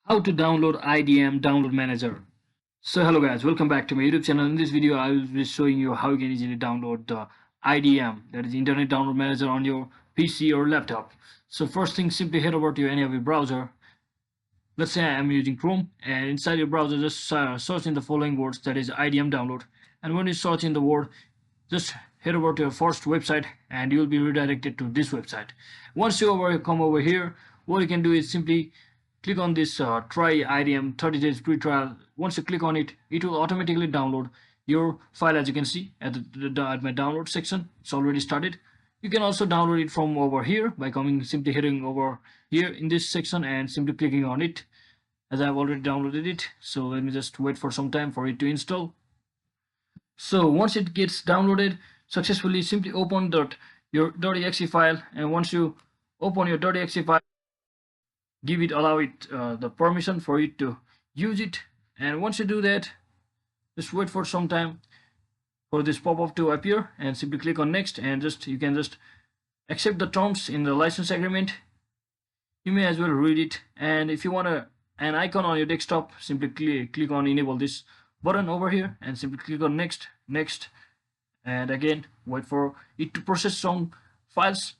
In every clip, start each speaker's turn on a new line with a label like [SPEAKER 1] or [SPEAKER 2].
[SPEAKER 1] How to download IDM download manager. So hello guys, welcome back to my YouTube channel. In this video I will be showing you how you can easily download the IDM, that is Internet Download Manager, on your PC or laptop. So first thing, simply head over to any of your browser. Let's say I am using Chrome, and inside your browser just search in the following words, that is IDM download. And when you search in the word, just head over to your first website and you will be redirected to this website. Once you come over here, what you can do is simply click on this try IDM 30 days free trial. Once you click on it, it will automatically download your file. As you can see at my download section, it's already started. You can also download it from over here by simply heading over here in this section and simply clicking on it, as I've already downloaded it. So let me just wait for some time for it to install. So once it gets downloaded successfully, simply open your .exe file, and once you open your .exe file, allow it the permission for it to use it. And once you do that, just wait for some time for this pop-up to appear and simply click on next, and you can just accept the terms in the license agreement. You may as well read it, and if you want an icon on your desktop, simply click on enable this button over here and simply click on next, and again wait for it to process some files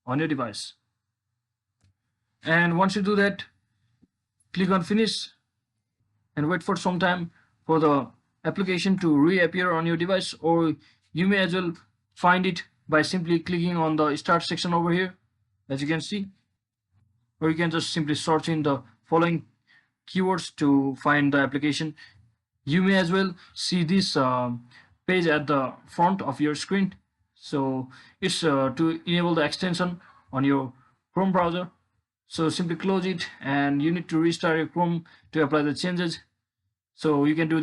[SPEAKER 1] on your device. And once you do that, click on finish and wait for some time for the application to reappear on your device, or you may as well find it by simply clicking on the start section over here, as you can see, or you can just simply search in the following keywords to find the application. You may as well see this page at the front of your screen. So it's to enable the extension on your Chrome browser. So simply close it, and you need to restart your Chrome to apply the changes. So you can do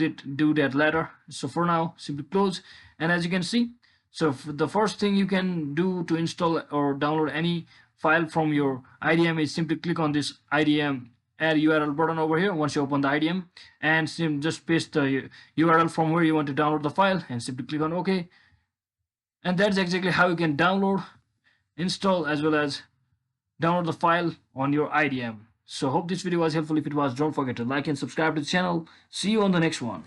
[SPEAKER 1] that later. So for now, simply close. And as you can see, so the first thing you can do to install or download any file from your IDM is simply click on this IDM add URL button over here once you open the IDM, and just paste the URL from where you want to download the file and simply click on OK. And that's exactly how you can download, install, as well as download the file on your IDM. So hope this video was helpful. If it was, don't forget to like and subscribe to the channel. See you on the next one.